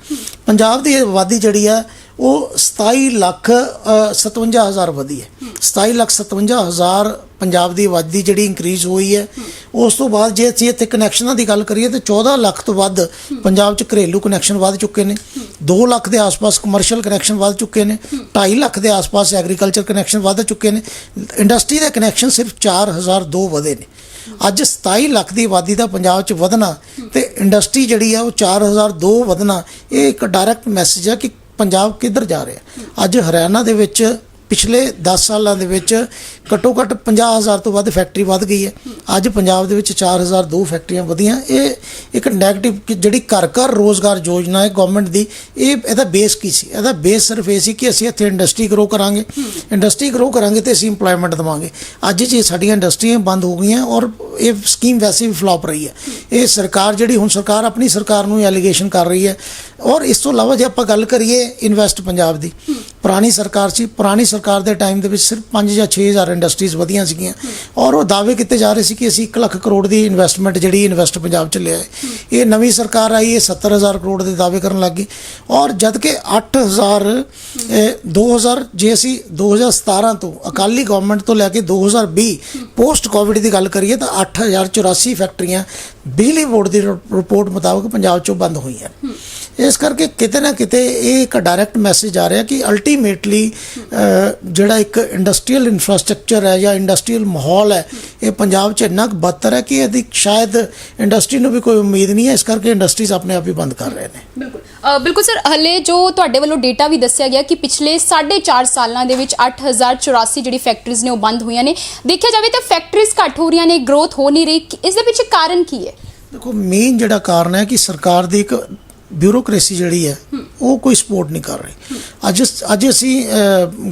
ਪੰਜਾਬ ਦੀ ਆਬਾਦੀ ਜਿਹੜੀ ਹੈ ਉਹ 27,57,000 ਵਧੀ ਹੈ। 27,57,000 ਪੰਜਾਬ ਦੀ ਆਬਾਦੀ ਜਿਹੜੀ ਇੰਕਰੀਜ਼ ਹੋਈ ਹੈ। ਉਸ ਤੋਂ ਬਾਅਦ ਜੇ ਅਸੀਂ ਇੱਥੇ ਕਨੈਕਸ਼ਨਾਂ ਦੀ ਗੱਲ ਕਰੀਏ ਤਾਂ 14 ਲੱਖ ਤੋਂ ਵੱਧ ਪੰਜਾਬ 'ਚ ਘਰੇਲੂ ਕਨੈਕਸ਼ਨ ਵੱਧ ਚੁੱਕੇ ਨੇ, 2 ਲੱਖ ਦੇ ਆਸ-ਪਾਸ ਕਮਰਸ਼ੀਅਲ ਕਨੈਕਸ਼ਨ ਵੱਧ ਚੁੱਕੇ ਨੇ, 2.5 ਲੱਖ ਦੇ ਆਸ-ਪਾਸ ਐਗਰੀਕਲਚਰ ਕਨੈਕਸ਼ਨ ਵੱਧ ਚੁੱਕੇ ਨੇ। ਇੰਡਸਟਰੀ ਦੇ ਕਨੈਕਸ਼ਨ ਸਿਰਫ 4,002 ਵਧੇ ਨੇ। ਅੱਜ 27 ਲੱਖ ਦੀ ਆਬਾਦੀ ਦਾ ਪੰਜਾਬ 'ਚ ਵਧਣਾ ਤੇ ਇੰਡਸਟਰੀ ਜਿਹੜੀ ਆ ਉਹ 4,002 ਵਧਣਾ, ਇਹ ਇੱਕ ਡਾਇਰੈਕਟ ਮੈਸੇਜ ਹੈ ਕਿ ਪੰਜਾਬ ਕਿੱਧਰ ਜਾ ਰਿਹਾ। ਅੱਜ ਹਰਿਆਣਾ ਦੇ ਵਿੱਚ ਪਿਛਲੇ 10 ਸਾਲਾਂ ਦੇ ਵਿੱਚ ਘੱਟੋ ਘੱਟ 50,000 ਤੋਂ ਵੱਧ ਫੈਕਟਰੀ ਵੱਧ ਗਈ ਹੈ। ਅੱਜ ਪੰਜਾਬ ਦੇ ਵਿੱਚ 4,002 ਫੈਕਟਰੀਆਂ ਵਧੀਆਂ। ਇਹ ਇੱਕ ਨੈਗੇਟਿਵ ਜਿਹੜੀ ਘਰ ਘਰ ਰੋਜ਼ਗਾਰ ਯੋਜਨਾ ਹੈ ਗਵਰਨਮੈਂਟ ਦੀ, ਇਹਦਾ ਬੇਸ ਕੀ ਸੀ? ਇਹਦਾ ਬੇਸ ਸਿਰਫ ਇਹ ਸੀ ਕਿ ਅਸੀਂ ਇੱਥੇ ਇੰਡਸਟਰੀ ਗਰੋ ਕਰਾਂਗੇ, ਇੰਡਸਟਰੀ ਗਰੋ ਕਰਾਂਗੇ ਤੇ ਅਸੀਂ ਇੰਪਲੋਇਮੈਂਟ ਦੇਵਾਂਗੇ। ਅੱਜ ਜੇ ਸਾਡੀਆਂ ਇੰਡਸਟਰੀਆਂ ਬੰਦ ਹੋ ਗਈਆਂ ਔਰ ਇਹ ਸਕੀਮ ਵੈਸੇ ਵੀ ਫਲॉप ਰਹੀ ਹੈ। ਇਹ ਸਰਕਾਰ ਜਿਹੜੀ ਹੁਣ ਸਰਕਾਰ ਆਪਣੀ ਸਰਕਾਰ ਨੂੰ ਐਲੀਗੇਸ਼ਨ ਕਰ ਰਹੀ ਹੈ। ਔਰ ਇਸ ਤੋਂ ਇਲਾਵਾ ਜੇ ਆਪਾਂ ਗੱਲ ਕਰੀਏ ਇਨਵੈਸਟ ਪੰਜਾਬ ਦੀ, ਪੁਰਾਣੀ ਸਰਕਾਰ ਸੀ, ਪੁਰਾਣੀ ਸਰਕਾਰ ਦੇ ਟਾਈਮ ਦੇ ਵਿੱਚ ਸਿਰਫ 5 ਜਾਂ 6,000 ਇੰਡਸਟਰੀਜ਼ ਵਧੀਆਂ ਸੀਗੀਆਂ ਔਰ ਉਹ ਦਾਅਵੇ ਕੀਤੇ ਜਾ ਰਹੇ ਸੀ ਕਿ ਅਸੀਂ 1 ਲੱਖ ਕਰੋੜ ਦੀ ਇਨਵੈਸਟਮੈਂਟ ਜਿਹੜੀ ਇਨਵੈਸਟ ਪੰਜਾਬ 'ਚ ਲਿਆ ਹੈ। ਇਹ ਨਵੀਂ ਸਰਕਾਰ ਆਈ, ਇਹ 70,000 ਕਰੋੜ ਦੇ ਦਾਅਵੇ ਕਰਨ ਲੱਗ ਗਈ ਔਰ ਜਦ ਕਿ 2000 ਜੇ ਅਸੀਂ 2017 ਤੋਂ ਅਕਾਲੀ ਗਵਰਨਮੈਂਟ ਤੋਂ ਲੈ ਕੇ 2020 ਪੋਸਟ ਕੋਵਿਡ ਦੀ ਗੱਲ ਕਰੀਏ ਤਾਂ 8,084 ਫੈਕਟਰੀਆਂ ਬਿਜਲੀ ਬੋਰਡ ਦੀ ਰਿਪੋਰਟ ਮੁਤਾਬਕ ਪੰਜਾਬ 'ਚੋਂ ਬੰਦ ਹੋਈਆਂ। ਇਸ ਕਰਕੇ ਕਿਤੇ ਨਾ ਕਿਤੇ ਇਹ ਇੱਕ ਡਾਇਰੈਕਟ ਮੈਸੇਜ ਆ ਰਿਹਾ ਕਿ ਅਲਟੀਮੇਟਲੀ ਜਿਹੜਾ ਇੱਕ ਇੰਡਸਟਰੀਅਲ ਇਨਫਰਾਸਟ੍ਰਕਚਰ ਹੈ ਜਾਂ ਇੰਡਸਟਰੀਅਲ ਮਾਹੌਲ ਹੈ ਇਹ ਪੰਜਾਬ 'ਚ ਇੰਨਾ ਕੁ ਬਦਤਰ ਹੈ ਕਿ ਇਹਦੀ ਸ਼ਾਇਦ ਇੰਡਸਟਰੀ ਨੂੰ ਵੀ ਕੋਈ ਉਮੀਦ ਨਹੀਂ ਹੈ। ਇਸ ਕਰਕੇ ਇੰਡਸਟਰੀਜ਼ ਆਪਣੇ ਆਪ ਹੀ ਬੰਦ ਕਰ ਰਹੇ ਨੇ। ਬਿਲਕੁਲ ਸਰ, ਹਲੇ ਜੋ ਤੁਹਾਡੇ ਵੱਲੋਂ ਡੇਟਾ ਵੀ ਦੱਸਿਆ ਗਿਆ ਕਿ ਪਿਛਲੇ 4.5 ਸਾਲਾਂ ਦੇ ਵਿੱਚ 8,084 ਜਿਹੜੀ ਫੈਕਟਰੀਜ਼ ਨੇ ਉਹ ਬੰਦ ਹੋਈਆਂ ਨੇ। ਦੇਖਿਆ ਜਾਵੇ ਤਾਂ ਫੈਕਟਰੀਜ਼ ਘੱਟ ਹੋ ਰਹੀਆਂ ਨੇ, ਗਰੋਥ ਹੋ ਨਹੀਂ ਰਹੀ। ਇਸ ਦੇ ਪਿੱਛੇ ਕਾਰਨ ਕੀ ਹੈ? ਦੇਖੋ, ਮੇਨ ਜਿਹੜਾ ਕਾਰਨ ਹੈ ਕਿ ਸਰਕਾਰ ਦੀ ਇੱਕ ਬਿਊਰੋਕ੍ਰੇਸੀ ਜਿਹੜੀ ਹੈ ਉਹ ਕੋਈ ਸਪੋਰਟ ਨਹੀਂ ਕਰ ਰਹੀ। ਅੱਜ ਅਸੀਂ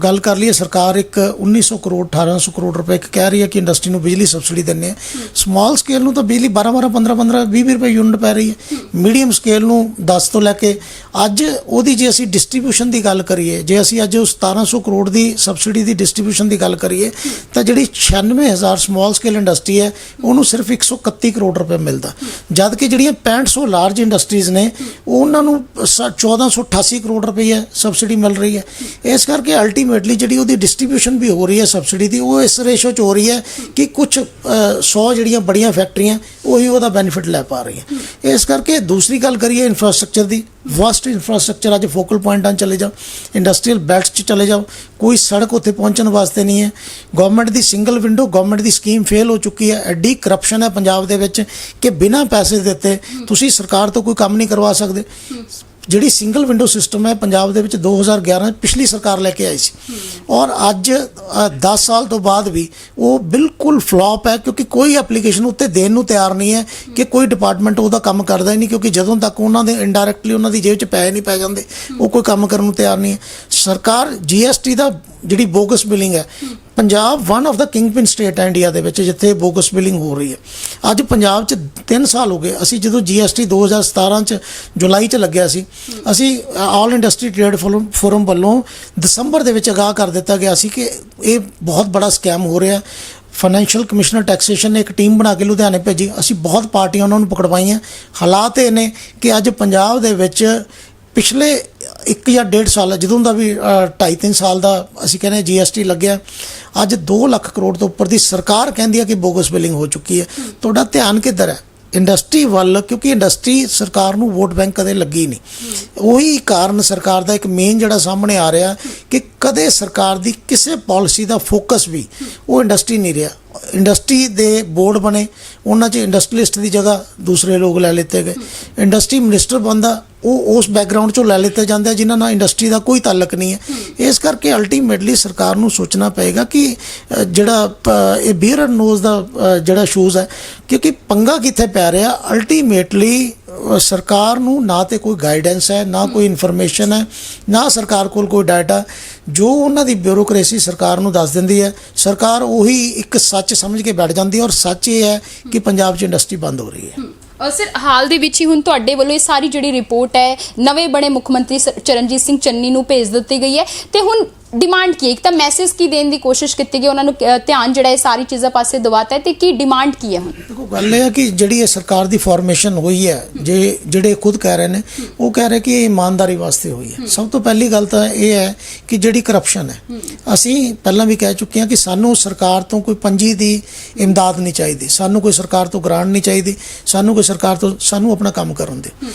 ਗੱਲ ਕਰ ਲਈਏ, ਸਰਕਾਰ ਇੱਕ 1,900 ਕਰੋੜ 1,800 ਕਰੋੜ ਰੁਪਏ ਇੱਕ ਕਹਿ ਰਹੀ ਹੈ ਕਿ ਇੰਡਸਟਰੀ ਨੂੰ ਬਿਜਲੀ ਸਬਸਿਡੀ ਦਿੰਦੇ ਆ। ਸਮਾਲ ਸਕੇਲ ਨੂੰ ਤਾਂ ਬਿਜਲੀ 12-12 15-15 20 ਰੁਪਏ ਯੂਨਿਟ ਪੈ ਰਹੀ ਹੈ। ਮੀਡੀਅਮ ਸਕੇਲ ਨੂੰ 10 ਤੋਂ ਲੈ ਕੇ ਅੱਜ ਉਹਦੀ ਜੇ ਅਸੀਂ ਡਿਸਟ੍ਰੀਬਿਊਸ਼ਨ ਦੀ ਗੱਲ ਕਰੀਏ, ਜੇ ਅਸੀਂ ਅੱਜ 1,700 ਕਰੋੜ ਦੀ ਸਬਸਿਡੀ ਦੀ ਡਿਸਟ੍ਰੀਬਿਊਸ਼ਨ ਦੀ ਗੱਲ ਕਰੀਏ ਤਾਂ ਜਿਹੜੀ 96,000 ਸਮਾਲ ਸਕੇਲ ਇੰਡਸਟਰੀ ਹੈ ਉਹਨੂੰ ਸਿਰਫ 131 ਕਰੋੜ ਰੁਪਏ ਮਿਲਦਾ, ਜਦ ਕਿ ਜਿਹੜੀਆਂ 6500 ਲਾਰਜ ਇੰਡਸਟਰੀਜ਼ ਨੇ ਉਹਨਾਂ ਨੂੰ 1,488 ਕਰੋੜ ਰੁਪਏ ਸਬਸਿਡੀ ਮਿਲ ਰਹੀ ਹੈ। ਇਸ ਕਰਕੇ ਅਲਟੀਮੇਟਲੀ ਜਿਹੜੀ ਉਹਦੀ ਡਿਸਟ੍ਰੀਬਿਊਸ਼ਨ ਵੀ ਹੋ ਰਹੀ ਹੈ ਸਬਸਿਡੀ ਦੀ, ਉਹ ਇਸ ਰੇਸ਼ੋ 'ਚ ਹੋ ਰਹੀ ਹੈ ਕਿ ਕੁਝ 100 ਜਿਹੜੀਆਂ ਬੜੀਆਂ ਫੈਕਟਰੀਆਂ ਉਹੀ ਉਹਦਾ ਬੈਨੀਫਿਟ ਲੈ ਪਾ ਰਹੀਆਂ। ਇਸ ਕਰਕੇ ਦੂਸਰੀ ਗੱਲ ਕਰੀਏ ਇਨਫਰਾਸਟ੍ਰਕਚਰ ਦੀ, ਵਾਸਟ ਇਨਫਰਾਸਟ੍ਰਕਚਰ ਅੱਜ ਫੋਕਲ ਪੁਆਇੰਟਾਂ 'ਚ ਚਲੇ ਜਾਓ, ਇੰਡਸਟਰੀਅਲ ਬੈਲਟਸ 'ਚ ਚਲੇ ਜਾਓ, ਕੋਈ ਸੜਕ ਉੱਥੇ ਪਹੁੰਚਣ ਵਾਸਤੇ ਨਹੀਂ ਹੈ। ਗਵਰਨਮੈਂਟ ਦੀ ਸਿੰਗਲ ਵਿੰਡੋ, ਗਵਰਨਮੈਂਟ ਦੀ ਸਕੀਮ ਫੇਲ ਹੋ ਚੁੱਕੀ ਹੈ। ਐਡੀ ਕਰਪਸ਼ਨ ਹੈ ਪੰਜਾਬ ਦੇ ਵਿੱਚ ਕਿ ਬਿਨਾਂ ਪੈਸੇ ਦਿੱਤੇ ਤੁਸੀਂ ਸਰਕਾਰ ਤੋਂ ਕੋਈ ਕੰਮ ਨਹੀਂ ਕਰਵਾ ਸਕਦੇ। ਜਿਹੜੀ ਸਿੰਗਲ ਵਿੰਡੋ ਸਿਸਟਮ ਹੈ ਪੰਜਾਬ ਦੇ ਵਿੱਚ 2011 ਪਿਛਲੀ ਸਰਕਾਰ ਲੈ ਕੇ ਆਈ ਸੀ ਔਰ ਅੱਜ 10 ਸਾਲ ਤੋਂ ਬਾਅਦ ਵੀ ਉਹ ਬਿਲਕੁਲ ਫਲॉप ਹੈ, ਕਿਉਂਕਿ ਕੋਈ ਐਪਲੀਕੇਸ਼ਨ ਉੱਤੇ ਦੇਣ ਨੂੰ ਤਿਆਰ ਨਹੀਂ ਹੈ ਕਿ ਕੋਈ ਡਿਪਾਰਟਮੈਂਟ ਉਹਦਾ ਕੰਮ ਕਰਦਾ ਹੀ ਨਹੀਂ, ਕਿਉਂਕਿ ਜਦੋਂ ਤੱਕ ਉਹਨਾਂ ਦੇ ਇਨਡਾਇਰੈਕਟਲੀ ਉਹਨਾਂ ਦੀ ਜੇਬ 'ਚ ਪੈਸੇ ਨਹੀਂ ਪੈ ਜਾਂਦੇ ਉਹ ਕੋਈ ਕੰਮ ਕਰਨ ਨੂੰ ਤਿਆਰ ਨਹੀਂ ਹੈ। ਸਰਕਾਰ GST ਦਾ ਜਿਹੜੀ ਬੋਗਸ ਬਿਲਿੰਗ ਹੈ, ਪੰਜਾਬ ਵਨ ਆਫ ਦਾ ਕਿੰਗਪਿਨ ਸਟੇਟ ਹੈ ਇੰਡੀਆ ਦੇ ਵਿੱਚ ਜਿੱਥੇ ਬੋਗਸ ਬਿਲਿੰਗ ਹੋ ਰਹੀ ਹੈ। ਅੱਜ ਪੰਜਾਬ 'ਚ 3 ਸਾਲ ਹੋ ਗਏ। ਅਸੀਂ ਜਦੋਂ GST 2017 'ਚ ਜੁਲਾਈ 'ਚ ਲੱਗਿਆ ਸੀ, ਅਸੀਂ ਆਲ ਇੰਡਸਟਰੀ ਟ੍ਰੇਡ ਫੋਰਮ ਵੱਲੋਂ ਦਸੰਬਰ ਦੇ ਵਿੱਚ ਅਗਾਹ ਕਰ ਦਿੱਤਾ ਗਿਆ ਸੀ ਕਿ ਇਹ ਬਹੁਤ ਬੜਾ ਸਕੈਮ ਹੋ ਰਿਹਾ। ਫਾਈਨੈਂਸ਼ੀਅਲ ਕਮਿਸ਼ਨਰ ਟੈਕਸੇਸ਼ਨ ਨੇ ਇੱਕ ਟੀਮ ਬਣਾ ਕੇ ਲੁਧਿਆਣੇ ਭੇਜੀ, ਅਸੀਂ ਬਹੁਤ ਪਾਰਟੀਆਂ ਉਹਨਾਂ ਨੂੰ ਪਕੜਵਾਈਆਂ। ਹਾਲਾਤ ਇਹ ਨੇ ਕਿ ਅੱਜ ਪੰਜਾਬ ਦੇ ਵਿੱਚ ਪਿਛਲੇ 1 ਜਾਂ 1.5 ਸਾਲ ਜਦੋਂ ਦਾ ਵੀ 2.5-3 ਸਾਲ ਦਾ ਅਸੀਂ ਕਹਿੰਦੇ GST ਲੱਗਿਆ, ਅੱਜ 2 ਲੱਖ ਕਰੋੜ ਤੋਂ ਉੱਪਰ ਦੀ ਸਰਕਾਰ ਕਹਿੰਦੀ ਹੈ ਕਿ ਬੋਗਸ ਬਿਲਿੰਗ ਹੋ ਚੁੱਕੀ ਹੈ। ਤੁਹਾਡਾ ਧਿਆਨ ਕਿੱਧਰ ਹੈ? ਇੰਡਸਟਰੀ ਵੱਲ, ਕਿਉਂਕਿ ਇੰਡਸਟਰੀ ਸਰਕਾਰ ਨੂੰ ਵੋਟ ਬੈਂਕ ਕਦੇ ਲੱਗੀ ਨਹੀਂ। ਉਹੀ ਕਾਰਨ ਸਰਕਾਰ ਦਾ ਇੱਕ ਮੇਨ ਜਿਹੜਾ ਸਾਹਮਣੇ ਆ ਰਿਹਾ ਕਿ ਕਦੇ ਸਰਕਾਰ ਦੀ ਕਿਸੇ ਪਾਲਿਸੀ ਦਾ ਫੋਕਸ ਵੀ ਉਹ ਇੰਡਸਟਰੀ ਨਹੀਂ ਰਿਹਾ। ਇੰਡਸਟਰੀ ਦੇ ਬੋਰਡ ਬਣੇ, ਉਹਨਾਂ 'ਚ ਇੰਡਸਟਰੀਲਿਸਟ ਦੀ ਜਗ੍ਹਾ ਦੂਸਰੇ ਲੋਕ ਲੈ ਲਿੱਤੇ ਗਏ। ਇੰਡਸਟਰੀ ਮਿਨਿਸਟਰ ਬਣਦਾ, ਉਹ ਉਸ ਬੈਕਗਰਾਊਂਡ 'ਚੋਂ ਲੈ ਲਿੱਤੇ ਜਾਂਦੇ ਆ ਜਿਨ੍ਹਾਂ ਨਾਲ ਇੰਡਸਟਰੀ ਦਾ ਕੋਈ ਤਾਲੁਕ ਨਹੀਂ ਹੈ। ਇਸ ਕਰਕੇ ਅਲਟੀਮੇਟਲੀ ਸਰਕਾਰ ਨੂੰ ਸੋਚਣਾ ਪਏਗਾ ਕਿ ਜਿਹੜਾ ਇਹ ਬੀਅਰ ਨੋਜ਼ ਦਾ ਜਿਹੜਾ ਸ਼ੂਜ਼ ਹੈ, ਕਿਉਂਕਿ ਪੰਗਾ ਕਿੱਥੇ ਪੈ ਰਿਹਾ ਅਲਟੀਮੇਟਲੀ ਸਰਕਾਰ ਨੂੰ ਨਾ ਤੇ ਕੋਈ ਗਾਈਡੈਂਸ ਹੈ, ਨਾ ਕੋਈ ਇਨਫੋਰਮੇਸ਼ਨ ਹੈ, ਨਾ ਸਰਕਾਰ ਕੋਲ ਕੋਈ ਡਾਟਾ। ਜੋ ਉਹਨਾਂ ਦੀ ਬਿਊਰੋਕ੍ਰੇਸੀ ਸਰਕਾਰ ਨੂੰ ਦੱਸ ਦਿੰਦੀ ਹੈ, ਸਰਕਾਰ ਉਹੀ ਇੱਕ ਸੱਚ ਸਮਝ ਕੇ ਬੈਠ ਜਾਂਦੀ ਹੈ ਔਰ ਸੱਚ ਇਹ ਹੈ ਕਿ ਪੰਜਾਬ 'ਚ ਇੰਡਸਟਰੀ ਬੰਦ ਹੋ ਰਹੀ ਹੈ। ਸਰ, ਹਾਲ ਦੇ ਵਿੱਚ ਹੀ ਹੁਣ ਤੁਹਾਡੇ ਵੱਲੋਂ ਇਹ ਸਾਰੀ ਜਿਹੜੀ ਰਿਪੋਰਟ ਹੈ ਨਵੇਂ ਬਣੇ ਮੁੱਖ ਮੰਤਰੀ ਚਰਨਜੀਤ ਸਿੰਘ ਚੰਨੀ ਨੂੰ ਭੇਜ ਦਿੱਤੀ ਗਈ ਹੈ ਤੇ ਹੁਣ ਡਿਮਾਂਡ ਕੀ ਹੈ? ਇੱਕ ਤਾਂ ਮੈਸੇਜ ਕੀ ਦੇਣ ਦੀ ਕੋਸ਼ਿਸ਼ ਕੀਤੀ ਗਈ, ਉਹਨਾਂ ਨੂੰ ਧਿਆਨ ਜਿਹੜਾ ਇਹ ਸਾਰੀ ਚੀਜ਼ਾਂ ਪਾਸੇ ਦਿਵਾਤਾ ਹੈ, ਤੇ ਕੀ ਡਿਮਾਂਡ ਕੀ ਹੈ ਹੁਣ? ਦੇਖੋ ਗੱਲ ਇਹ ਹੈ ਕਿ ਜਿਹੜੀ ਇਹ ਸਰਕਾਰ ਦੀ ਫਾਰਮੇਸ਼ਨ ਹੋਈ ਹੈ, ਜਿਹੜੇ ਖੁਦ ਕਹਿ ਰਹੇ ਨੇ, ਉਹ ਕਹਿ ਰਹੇ ਕਿ ਇਹ ਇਮਾਨਦਾਰੀ ਵਾਸਤੇ ਹੋਈ ਹੈ। ਸਭ ਤੋਂ ਪਹਿਲੀ ਗੱਲ ਤਾਂ ਇਹ ਹੈ ਕਿ ਜਿਹੜੀ ਕਰਪਸ਼ਨ ਹੈ, ਅਸੀਂ ਪਹਿਲਾਂ ਵੀ ਕਹਿ ਚੁੱਕੇ ਹਾਂ ਕਿ ਸਾਨੂੰ ਸਰਕਾਰ ਤੋਂ ਕੋਈ ਪੰਜੀ ਦੀ ਇਮਦਾਦ ਨਹੀਂ ਚਾਹੀਦੀ, ਸਾਨੂੰ ਕੋਈ ਸਰਕਾਰ ਤੋਂ ਗ੍ਰਾਂਟ ਨਹੀਂ ਚਾਹੀਦੀ, ਸਾਨੂੰ ਕੋਈ ਸਰਕਾਰ ਤੋਂ, ਸਾਨੂੰ ਆਪਣਾ ਕੰਮ ਕਰਨ ਦੇ।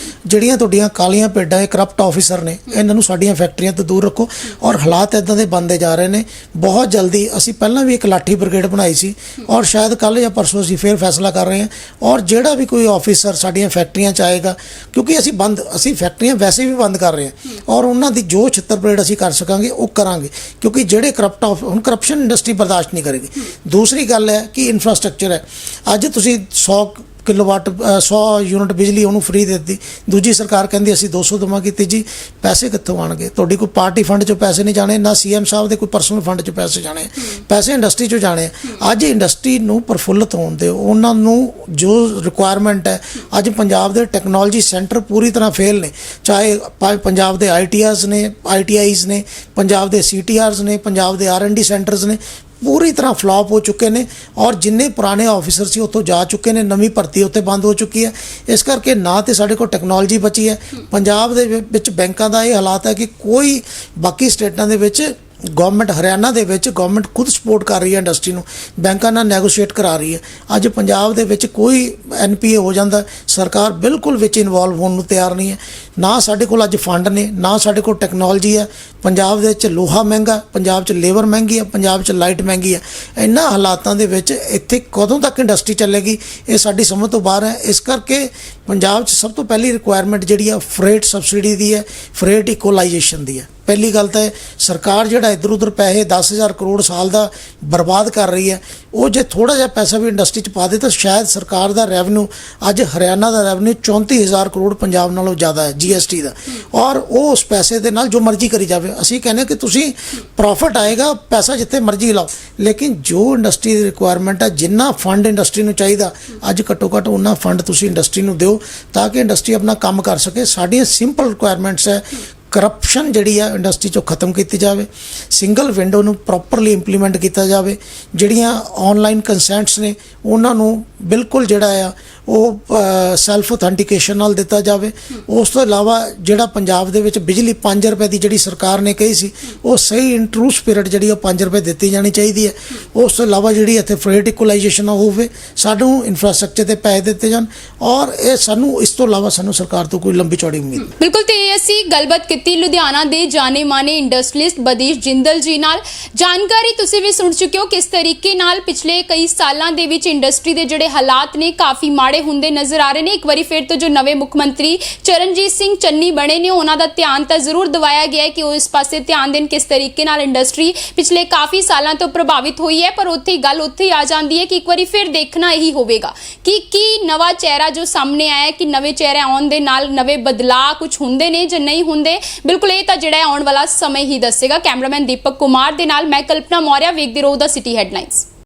ਜਿਹੜੀਆਂ ਤੁਹਾਡੀਆਂ ਕਾਲੀਆਂ ਭੇਡਾਂ, ਇਹ ਕਰਪਟ ਆਫਿਸਰ ਨੇ, ਇਹਨਾਂ ਨੂੰ ਸਾਡੀਆਂ ਫੈਕਟਰੀਆਂ ਤੋਂ ਦੂਰ ਰੱਖੋ। ਔਰ ਹਾਲਾਤ ਇੱਦਾਂ ਦੇ ਬਣਦੇ ਜਾ ਰਹੇ ਨੇ। ਬਹੁਤ ਜਲਦੀ ਅਸੀਂ ਪਹਿਲਾਂ ਵੀ ਇੱਕ ਲਾਠੀ ਬ੍ਰਿਗੇਡ ਬਣਾਈ ਸੀ, ਔਰ ਸ਼ਾਇਦ ਕੱਲ੍ਹ ਜਾਂ ਪਰਸੋਂ ਅਸੀਂ ਫਿਰ ਫੈਸਲਾ ਕਰ ਰਹੇ ਹਾਂ। ਔਰ ਜਿਹੜਾ ਵੀ ਕੋਈ ਆਫਿਸਰ ਸਾਡੀਆਂ ਫੈਕਟਰੀਆਂ 'ਚ ਆਏਗਾ, ਕਿਉਂਕਿ ਅਸੀਂ ਫੈਕਟਰੀਆਂ ਵੈਸੇ ਵੀ ਬੰਦ ਕਰ ਰਹੇ ਹਾਂ, ਔਰ ਉਹਨਾਂ ਦੀ ਜੋ ਛਿੱਤਰ ਪਰੇਡ ਅਸੀਂ ਕਰ ਸਕਾਂਗੇ ਉਹ ਕਰਾਂਗੇ, ਕਿਉਂਕਿ ਜਿਹੜੇ ਹੁਣ ਕਰਪਸ਼ਨ ਇੰਡਸਟਰੀ ਬਰਦਾਸ਼ਤ ਨਹੀਂ ਕਰੇਗੀ। ਦੂਸਰੀ ਗੱਲ ਹੈ ਕਿ ਇਨਫਰਾਸਟ੍ਰਕਚਰ ਹੈ। ਅੱਜ ਤੁਸੀਂ 100 ਕਿਲੋਵਾਟ 100 ਯੂਨਿਟ ਬਿਜਲੀ ਉਹਨੂੰ ਫ੍ਰੀ ਦੇ ਦਿੱਤੀ, ਦੂਜੀ ਸਰਕਾਰ ਕਹਿੰਦੀ ਅਸੀਂ 200 ਦੇਵਾਂਗੇ। ਤੀਜੀ, ਪੈਸੇ ਕਿੱਥੋਂ ਆਉਣਗੇ? ਤੁਹਾਡੀ ਕੋਈ ਪਾਰਟੀ ਫੰਡ 'ਚੋਂ ਪੈਸੇ ਨਹੀਂ ਜਾਣੇ, ਨਾ ਸੀਐਮ ਸਾਹਿਬ ਦੇ ਕੋਈ ਪਰਸਨਲ ਫੰਡ 'ਚੋਂ ਪੈਸੇ ਜਾਣੇ, ਪੈਸੇ ਇੰਡਸਟਰੀ 'ਚੋਂ ਜਾਣੇ। ਅੱਜ ਇੰਡਸਟਰੀ ਨੂੰ ਪ੍ਰਫੁੱਲਤ ਹੋਣ ਦਿਓ, ਉਹਨਾਂ ਨੂੰ ਜੋ ਰਿਕੁਆਇਰਮੈਂਟ ਹੈ। ਅੱਜ ਪੰਜਾਬ ਦੇ ਟੈਕਨੋਲੋਜੀ ਸੈਂਟਰ ਪੂਰੀ ਤਰ੍ਹਾਂ ਫੇਲ ਨੇ, ਚਾਹੇ ਪੰਜਾਬ ਦੇ ITIs ਨੇ, ਪੰਜਾਬ ਦੇ CTRs ਨੇ, ਪੰਜਾਬ ਦੇ R&D ਸੈਂਟਰਸ ਨੇ, ਪੂਰੀ ਤਰ੍ਹਾਂ ਫਲॉप ਹੋ ਚੁੱਕੇ ਨੇ। ਔਰ ਜਿੰਨੇ ਪੁਰਾਣੇ ਆਫਿਸਰ ਸੀ ਉੱਥੋਂ ਜਾ ਚੁੱਕੇ ਨੇ, ਨਵੀਂ ਭਰਤੀ ਉੱਥੇ ਬੰਦ ਹੋ ਚੁੱਕੀ ਹੈ। ਇਸ ਕਰਕੇ ਨਾ ਤੇ ਸਾਡੇ ਕੋਲ ਟੈਕਨੋਲੋਜੀ ਬਚੀ ਹੈ। ਪੰਜਾਬ ਦੇ ਵਿੱਚ ਬੈਂਕਾਂ ਦਾ ਇਹ ਹਾਲਾਤ ਹੈ ਕਿ ਕੋਈ, ਬਾਕੀ ਸਟੇਟਾਂ ਦੇ ਵਿੱਚ ਗਵਰਨਮੈਂਟ, ਹਰਿਆਣਾ ਦੇ ਵਿੱਚ ਗਵਰਨਮੈਂਟ ਖੁਦ ਸਪੋਰਟ ਕਰ ਰਹੀ ਹੈ ਇੰਡਸਟਰੀ ਨੂੰ, ਬੈਂਕਾਂ ਨਾਲ ਨੈਗੋਸ਼ੀਏਟ ਕਰਾ ਰਹੀ ਹੈ। ਅੱਜ ਪੰਜਾਬ ਦੇ ਵਿੱਚ ਕੋਈ NPA ਹੋ ਜਾਂਦਾ, ਸਰਕਾਰ ਬਿਲਕੁਲ ਵਿੱਚ ਇਨਵੋਲਵ ਹੋਣ ਨੂੰ ਤਿਆਰ ਨਹੀਂ ਹੈ। ਨਾ ਸਾਡੇ ਕੋਲ ਅੱਜ ਫੰਡ ਨੇ, ਨਾ ਸਾਡੇ ਕੋਲ ਟੈਕਨੋਲੋਜੀ ਹੈ। ਪੰਜਾਬ ਦੇ ਵਿੱਚ ਲੋਹਾ ਮਹਿੰਗਾ, ਪੰਜਾਬ 'ਚ ਲੇਬਰ ਮਹਿੰਗੀ ਹੈ, ਪੰਜਾਬ 'ਚ ਲਾਈਟ ਮਹਿੰਗੀ ਹੈ। ਇਹਨਾਂ ਹਾਲਾਤਾਂ ਦੇ ਵਿੱਚ ਇੱਥੇ ਕਦੋਂ ਤੱਕ ਇੰਡਸਟਰੀ ਚੱਲੇਗੀ, ਇਹ ਸਾਡੀ ਸਮਝ ਤੋਂ ਬਾਹਰ ਹੈ। ਇਸ ਕਰਕੇ ਪੰਜਾਬ 'ਚ ਸਭ ਤੋਂ ਪਹਿਲੀ ਰਿਕੁਆਇਰਮੈਂਟ ਜਿਹੜੀ ਆ ਫਰੇਟ ਸਬਸਿਡੀ ਦੀ ਹੈ, ਫਰੇਟ ਇਕੁਅਲਾਈਜੇਸ਼ਨ ਦੀ ਹੈ। ਪਹਿਲੀ ਗੱਲ ਤਾਂ ਸਰਕਾਰ ਜਿਹੜਾ ਇੱਧਰ ਉੱਧਰ ਪੈਸੇ 10,000 ਕਰੋੜ ਸਾਲ ਦਾ ਬਰਬਾਦ ਕਰ ਰਹੀ ਹੈ, ਉਹ ਜੇ ਥੋੜ੍ਹਾ ਜਿਹਾ ਪੈਸਾ ਵੀ ਇੰਡਸਟਰੀ 'ਚ ਪਾ ਦੇ ਤਾਂ ਸ਼ਾਇਦ ਸਰਕਾਰ ਦਾ ਰੈਵਨਿਊ, ਅੱਜ ਹਰਿਆਣਾ ਦਾ ਰੈਵਨਿਊ 34,000 ਕਰੋੜ ਪੰਜਾਬ ਨਾਲੋਂ ਜ਼ਿਆਦਾ ਹੈ GST ਦਾ। ਔਰ ਉਹ ਉਸ ਪੈਸੇ ਦੇ ਨਾਲ ਜੋ ਮਰਜ਼ੀ ਕਰੀ ਜਾਵੇ। ਅਸੀਂ ਕਹਿੰਦੇ ਕਿ ਤੁਸੀਂ ਪ੍ਰੋਫਿਟ ਆਏਗਾ, ਪੈਸਾ ਜਿੱਥੇ ਮਰਜ਼ੀ ਲਾਓ, ਲੇਕਿਨ ਜੋ ਇੰਡਸਟਰੀ ਦੀ ਰਿਕੁਆਇਰਮੈਂਟ ਹੈ, ਜਿੰਨਾ ਫੰਡ ਇੰਡਸਟਰੀ ਨੂੰ ਚਾਹੀਦਾ, ਅੱਜ ਘੱਟੋ ਘੱਟ ਉਹਨਾਂ ਫੰਡ ਤੁਸੀਂ ਇੰਡਸਟਰੀ ਨੂੰ ਦਿਓ ਤਾਂ ਕਿ ਇੰਡਸਟਰੀ ਆਪਣਾ ਕੰਮ ਕਰ ਸਕੇ। ਸਾਡੀਆਂ ਸਿੰਪਲ ਰਿਕੁਆਇਰਮੈਂਟਸ ਹੈ। ਕਰਪਸ਼ਨ ਜਿਹੜੀ ਆ ਇੰਡਸਟਰੀ 'ਚੋਂ ਖਤਮ ਕੀਤੀ ਜਾਵੇ, ਸਿੰਗਲ ਵਿੰਡੋ ਨੂੰ ਪ੍ਰੋਪਰਲੀ ਇੰਪਲੀਮੈਂਟ ਕੀਤਾ ਜਾਵੇ, ਜਿਹੜੀਆਂ ਆਨਲਾਈਨ ਕੰਸੈਂਟਸ ਨੇ ਉਹਨਾਂ ਨੂੰ ਬਿਲਕੁਲ ਜਿਹੜਾ ਆ ਉਹ ਸੈਲਫ ਅਥੈਂਟੀਕੇਸ਼ਨ ਨਾਲ ਦਿੱਤਾ ਜਾਵੇ। ਉਸ ਤੋਂ ਇਲਾਵਾ ਜਿਹੜਾ ਪੰਜਾਬ ਦੇ ਵਿੱਚ ਬਿਜਲੀ 5 ਰੁਪਏ ਦੀ ਜਿਹੜੀ ਸਰਕਾਰ ਨੇ ਕਹੀ ਸੀ, ਉਹ ਸਹੀ ਇਨ ਟਰੂ ਸਪਿਰਿਟ ਜਿਹੜੀ ਉਹ 5 ਰੁਪਏ ਦਿੱਤੀ ਜਾਣੀ ਚਾਹੀਦੀ ਹੈ। ਉਸ ਤੋਂ ਇਲਾਵਾ ਜਿਹੜੀ ਇੱਥੇ ਫਰੇਟ ਇਕੁਅਲਾਈਜੇਸ਼ਨ ਹੋਵੇ, ਸਾਨੂੰ ਇਨਫਰਾਸਟ੍ਰਕਚਰ ਦੇ ਪੈਸੇ ਦਿੱਤੇ ਜਾਣ, ਔਰ ਇਹ ਸਾਨੂੰ ਇਸ ਤੋਂ ਇਲਾਵਾ ਸਾਨੂੰ ਸਰਕਾਰ ਤੋਂ ਕੋਈ ਲੰਬੀ ਚੌੜੀ ਉਮੀਦ ਨਹੀਂ। ਬਿਲਕੁਲ, ਤੇ ਅਸੀਂ ਗੱਲਬਾਤ ਕੀਤੀ ਲੁਧਿਆਣਾ ਦੇ ਜਾਣੇ ਮਾਨੇ ਇੰਡਸਟਰੀਲਿਸਟ ਬਦੀਸ਼ ਜਿੰਦਲ ਜੀ ਨਾਲ। ਜਾਣਕਾਰੀ ਤੁਸੀਂ ਵੀ ਸੁਣ ਚੁੱਕੇ ਹੋ ਕਿਸ ਤਰੀਕੇ ਨਾਲ ਪਿਛਲੇ ਕਈ ਸਾਲਾਂ ਦੇ ਵਿੱਚ ਇੰਡਸਟਰੀ ਦੇ ਜਿਹੜੇ ਹਾਲਾਤ ਨੇ ਕਾਫੀ ਮਾੜੇ ਹੁੰਦੇ ਨਜ਼ਰ ਆ ਰਹੇ ਨੇ। ਇੱਕ ਵਾਰੀ ਫਿਰ ਤੋਂ ਜੋ ਨਵੇਂ ਮੁੱਖ ਮੰਤਰੀ ਚਰਨਜੀਤ ਸਿੰਘ ਚੰਨੀ ਬਣੇ ਨੇ, ਉਹਨਾਂ ਦਾ ਧਿਆਨ ਤਾਂ ਜ਼ਰੂਰ ਦਿਵਾਇਆ ਗਿਆ ਹੈ ਕਿ ਉਹ ਇਸ ਪਾਸੇ ਧਿਆਨ ਦੇਣ ਕਿਸ ਤਰੀਕੇ ਨਾਲ ਇੰਡਸਟਰੀ ਪਿਛਲੇ ਕਾਫੀ ਸਾਲਾਂ ਤੋਂ ਪ੍ਰਭਾਵਿਤ ਹੋਈ ਹੈ। ਪਰ ਉੱਥੇ ਗੱਲ ਉੱਥੇ ਆ ਜਾਂਦੀ ਹੈ ਕਿ ਇੱਕ ਵਾਰੀ ਫਿਰ ਦੇਖਣਾ ਇਹੀ ਹੋਵੇਗਾ ਕਿ ਕੀ ਨਵਾਂ ਚਿਹਰਾ ਜੋ ਸਾਹਮਣੇ ਆਇਆ, ਕਿ ਨਵੇਂ ਚਿਹਰੇ ਆਉਣ ਦੇ ਨਾਲ ਨਵੇਂ ਬਦਲਾਅ ਕੁਝ ਹੁੰਦੇ ਨੇ ਜਾਂ ਨਹੀਂ ਹੁੰਦੇ। ਬਿਲਕੁਲ ਇਹ ਤਾਂ ਜਿਹੜਾ ਆਉਣ ਵਾਲਾ ਸਮੇਂ ਹੀ ਦੱਸੇਗਾ। ਕੈਮਰਾਮੈਨ ਦੀਪਕ ਕੁਮਾਰ ਦੇ ਨਾਲ ਮੈਂ ਕਲਪਨਾ ਮੌਰਿਆ, ਵੇਖਦੇ ਰਹੋ ਦਾ ਸਿਟੀ ਹੈਡਲਾਈਨਸ।